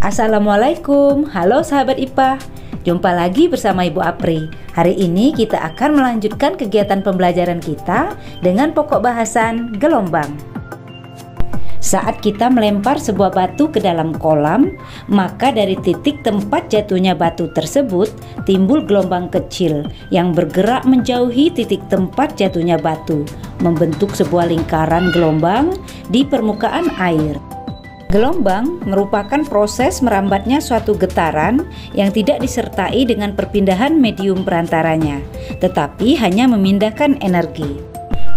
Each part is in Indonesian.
Assalamualaikum, halo sahabat IPA. Jumpa lagi bersama Ibu Apri. Hari ini kita akan melanjutkan kegiatan pembelajaran kita dengan pokok bahasan gelombang. Saat kita melempar sebuah batu ke dalam kolam, maka dari titik tempat jatuhnya batu tersebut timbul gelombang kecil yang bergerak menjauhi titik tempat jatuhnya batu, membentuk sebuah lingkaran gelombang di permukaan air. Gelombang merupakan proses merambatnya suatu getaran yang tidak disertai dengan perpindahan medium perantaranya, tetapi hanya memindahkan energi.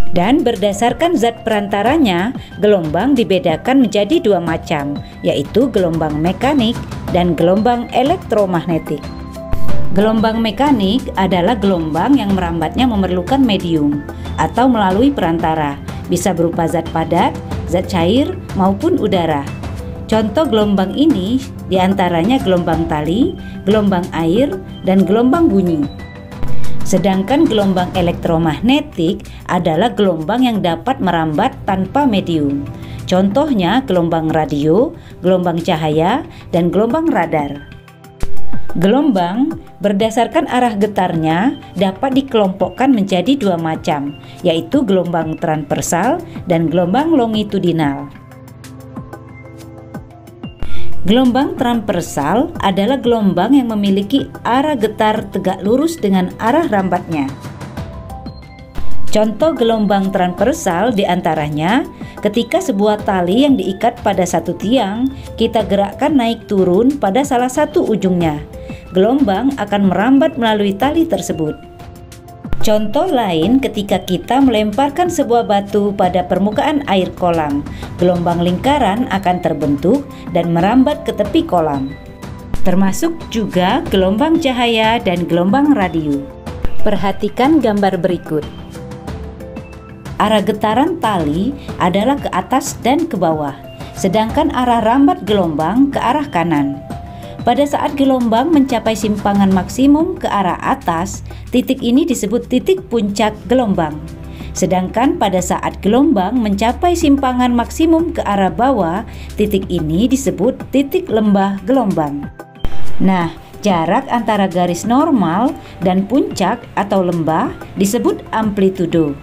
Dan berdasarkan zat perantaranya, gelombang dibedakan menjadi dua macam, yaitu gelombang mekanik dan gelombang elektromagnetik. Gelombang mekanik adalah gelombang yang merambatnya memerlukan medium atau melalui perantara, bisa berupa zat padat, zat cair, maupun udara. Contoh gelombang ini diantaranya gelombang tali, gelombang air, dan gelombang bunyi. Sedangkan gelombang elektromagnetik adalah gelombang yang dapat merambat tanpa medium. Contohnya gelombang radio, gelombang cahaya, dan gelombang radar. Gelombang berdasarkan arah getarnya dapat dikelompokkan menjadi dua macam, yaitu gelombang transversal dan gelombang longitudinal. Gelombang transversal adalah gelombang yang memiliki arah getar tegak lurus dengan arah rambatnya. Contoh gelombang transversal diantaranya ketika sebuah tali yang diikat pada satu tiang, kita gerakkan naik turun pada salah satu ujungnya. Gelombang akan merambat melalui tali tersebut. Contoh lain ketika kita melemparkan sebuah batu pada permukaan air kolam, gelombang lingkaran akan terbentuk dan merambat ke tepi kolam. Termasuk juga gelombang cahaya dan gelombang radio. Perhatikan gambar berikut. Arah getaran tali adalah ke atas dan ke bawah, sedangkan arah rambat gelombang ke arah kanan. Pada saat gelombang mencapai simpangan maksimum ke arah atas, titik ini disebut titik puncak gelombang. Sedangkan pada saat gelombang mencapai simpangan maksimum ke arah bawah, titik ini disebut titik lembah gelombang. Nah, jarak antara garis normal dan puncak atau lembah disebut amplitudo.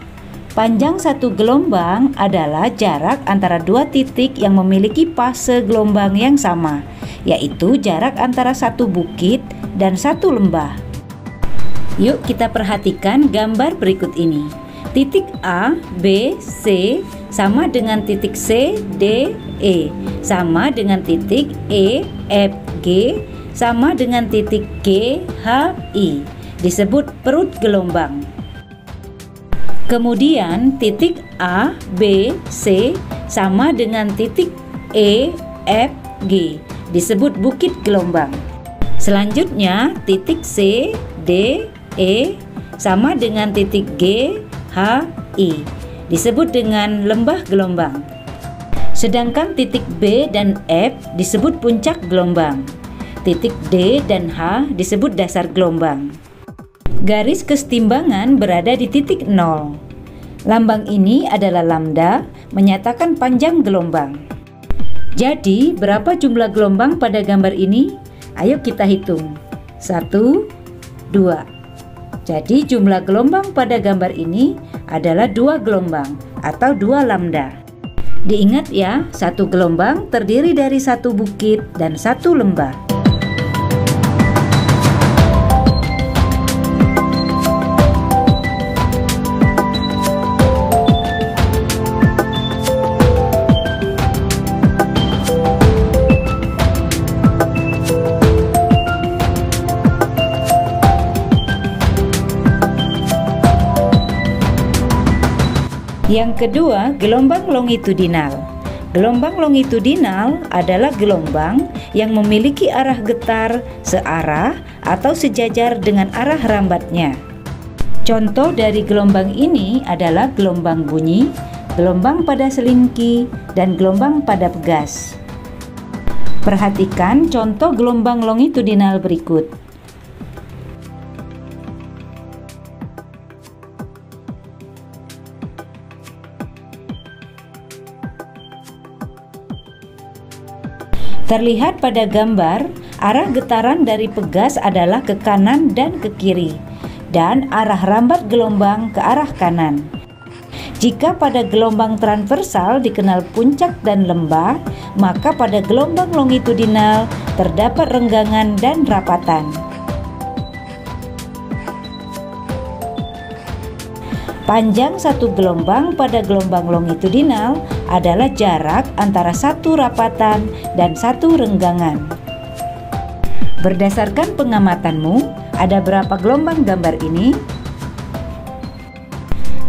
Panjang satu gelombang adalah jarak antara dua titik yang memiliki fase gelombang yang sama, yaitu jarak antara satu bukit dan satu lembah. Yuk kita perhatikan gambar berikut ini. Titik A, B, C sama dengan titik C, D, E sama dengan titik E, F, G sama dengan titik G, H, I. Disebut perut gelombang. Kemudian titik A, B, C sama dengan titik E, F, G disebut bukit gelombang. Selanjutnya titik C, D, E sama dengan titik G, H, I disebut dengan lembah gelombang. Sedangkan titik B dan F disebut puncak gelombang. Titik D dan H disebut dasar gelombang. Garis kesetimbangan berada di titik 0. Lambang ini adalah lambda, menyatakan panjang gelombang. Jadi, berapa jumlah gelombang pada gambar ini? Ayo kita hitung. 1, 2. Jadi, jumlah gelombang pada gambar ini adalah 2 gelombang atau 2 lambda. Diingat ya, satu gelombang terdiri dari satu bukit dan satu lembah. Yang kedua, gelombang longitudinal. Gelombang longitudinal adalah gelombang yang memiliki arah getar searah atau sejajar dengan arah rambatnya. Contoh dari gelombang ini adalah gelombang bunyi, gelombang pada selingki, dan gelombang pada pegas. Perhatikan contoh gelombang longitudinal berikut. Terlihat pada gambar, arah getaran dari pegas adalah ke kanan dan ke kiri, dan arah rambat gelombang ke arah kanan. Jika pada gelombang transversal dikenal puncak dan lembah, maka pada gelombang longitudinal terdapat renggangan dan rapatan. Panjang satu gelombang pada gelombang longitudinal adalah jarak antara satu rapatan dan satu renggangan. Berdasarkan pengamatanmu, ada berapa gelombang gambar ini?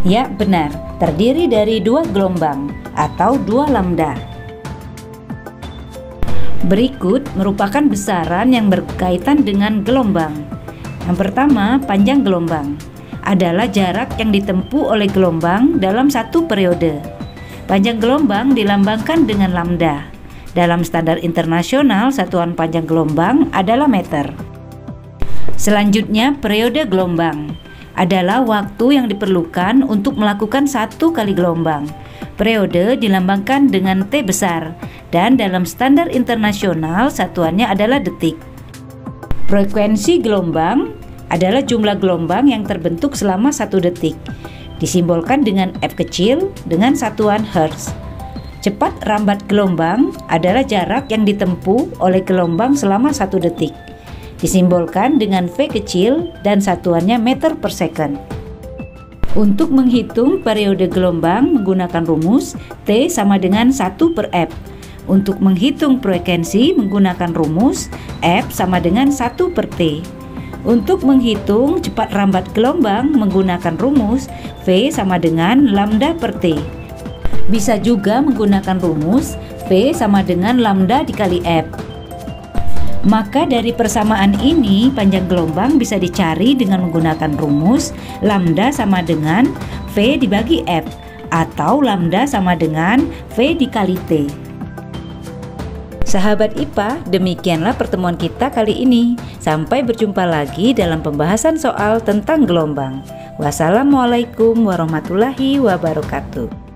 Ya, benar, terdiri dari 2 gelombang atau 2 lambda. Berikut merupakan besaran yang berkaitan dengan gelombang. Yang pertama, panjang gelombang adalah jarak yang ditempuh oleh gelombang dalam satu periode. Panjang gelombang dilambangkan dengan lambda. Dalam standar internasional, satuan panjang gelombang adalah meter. Selanjutnya, periode gelombang adalah waktu yang diperlukan untuk melakukan satu kali gelombang. Periode dilambangkan dengan T besar, dan dalam standar internasional satuannya adalah detik. Frekuensi gelombang adalah jumlah gelombang yang terbentuk selama 1 detik, disimbolkan dengan F kecil dengan satuan Hertz. Cepat rambat gelombang adalah jarak yang ditempuh oleh gelombang selama 1 detik, disimbolkan dengan V kecil dan satuannya meter per second. Untuk menghitung periode gelombang menggunakan rumus T sama dengan 1 per F. Untuk menghitung frekuensi menggunakan rumus F sama dengan 1 per T. Untuk menghitung cepat rambat gelombang menggunakan rumus V sama dengan lambda per T. Bisa juga menggunakan rumus V sama dengan lambda dikali F. Maka dari persamaan ini, panjang gelombang bisa dicari dengan menggunakan rumus lambda sama dengan V dibagi F atau lambda sama dengan V dikali T. Sahabat IPA, demikianlah pertemuan kita kali ini. Sampai berjumpa lagi dalam pembahasan soal tentang gelombang. Wassalamualaikum warahmatullahi wabarakatuh.